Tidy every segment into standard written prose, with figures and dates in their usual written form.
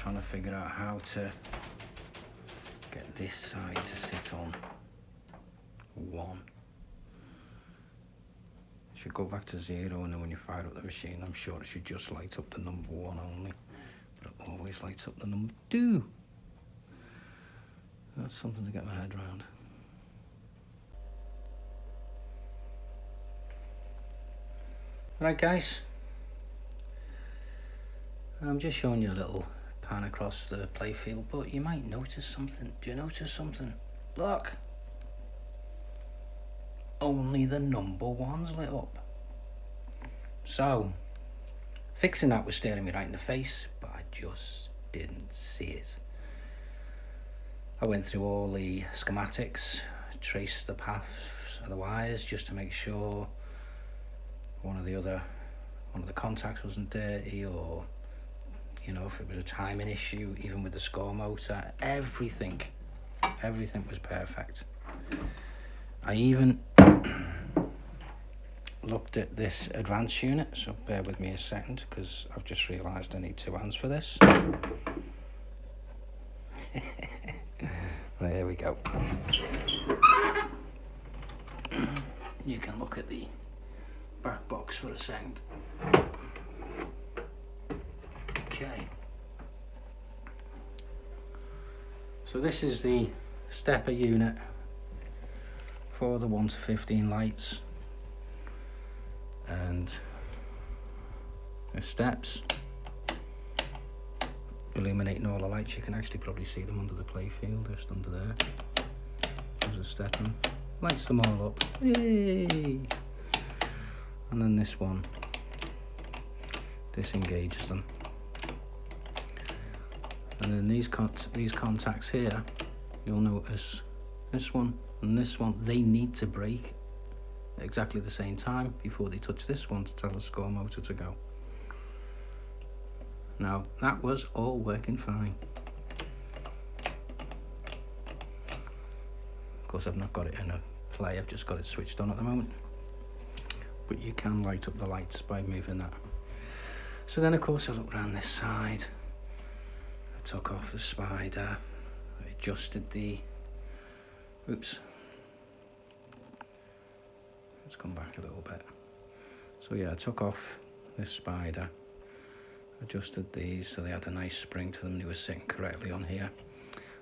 trying to figure out how to get this side to sit on 1. It should go back to 0, and then when you fire up the machine, I'm sure it should just light up the number 1 only, but it always lights up the number 2. That's something to get my head around. Right guys, I'm just showing you a little pan across the playfield, but you might notice something. Do you notice something? Look! Only the number 1's lit up. So, fixing that was staring me right in the face, but I just didn't see it. I went through all the schematics, traced the paths of the wires just to make sure one of the contacts wasn't dirty, or you know, if it was a timing issue, even with the score motor, everything was perfect. I even looked at this advanced unit, so bear with me a second because I've just realised I need 2 hands for this. Right, here we go. You can look at the back box for a second. Okay. So this is the stepper unit for the 1 to 15 lights, and the steps illuminating all the lights. You can actually probably see them under the playfield, just under there. There's a stepper, lights them all up. Yay! And then this one disengages them. And then these contacts here, you'll notice this one and this one, they need to break at exactly the same time before they touch this one to tell the score motor to go. Now, that was all working fine. Of course, I've not got it in a play, I've just got it switched on at the moment. But you can light up the lights by moving that. So then, of course, I looked around this side. I took off the spider. I adjusted the... Oops. Let's come back a little bit. So yeah, I took off this spider. Adjusted these so they had a nice spring to them. They were sitting correctly on here.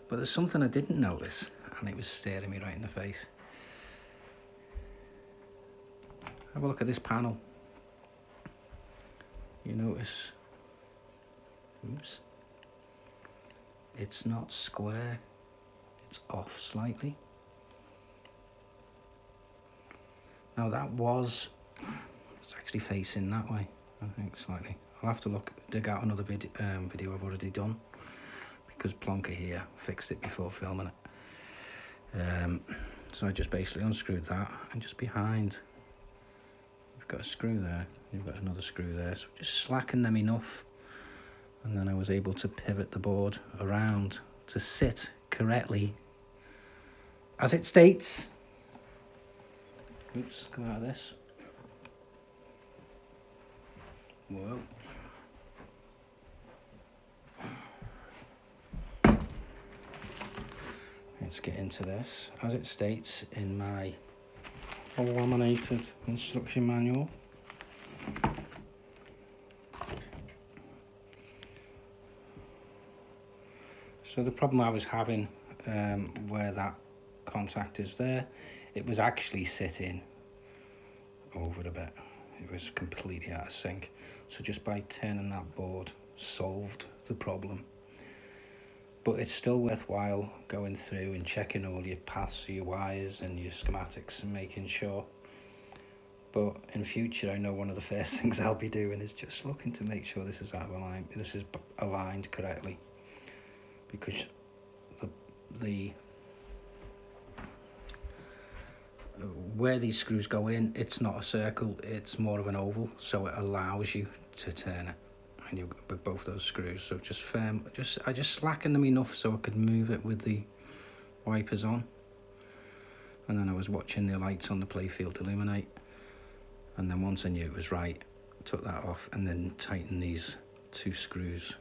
But there's something I didn't notice, and it was staring me right in the face. Have a look at this panel. You notice, oops, it's not square, it's off slightly. Now that was, it's actually facing that way, I think, slightly. I'll have to dig out another video I've already done, because Plonker here fixed it before filming it. So I just basically unscrewed that, and just behind, you've got a screw there, you've got another screw there, so just slacken them enough, and then I was able to pivot the board around to sit correctly as it states. Oops, come out of this. Whoa. Let's get into this. As it states in my laminated instruction manual, so the problem I was having where that contact is there, it was actually sitting over a bit. It was completely out of sync. So just by turning that board solved the problem. But it's still worthwhile going through and checking all your paths of your wires and your schematics and making sure. But in future, I know one of the first things I'll be doing is just looking to make sure this is out of alignment, this is aligned correctly. Because the where these screws go in, it's not a circle, it's more of an oval, so it allows you to turn it, and you've got both those screws. So just I just slackened them enough so I could move it with the wipers on, and then I was watching the lights on the playfield illuminate, and then once I knew it was right, took that off and then tightened these 2 screws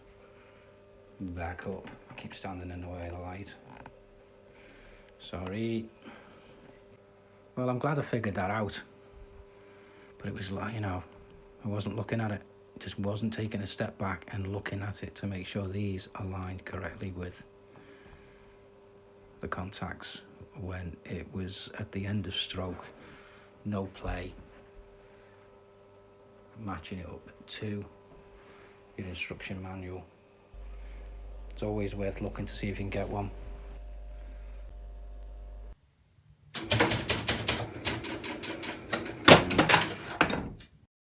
back up. I keep standing in the way of the light. Sorry. Well, I'm glad I figured that out. But it was like, you know, I wasn't looking at it. Just wasn't taking a step back and looking at it to make sure these aligned correctly with the contacts when it was at the end of stroke. No play. Matching it up to your instruction manual. It's always worth looking to see if you can get one.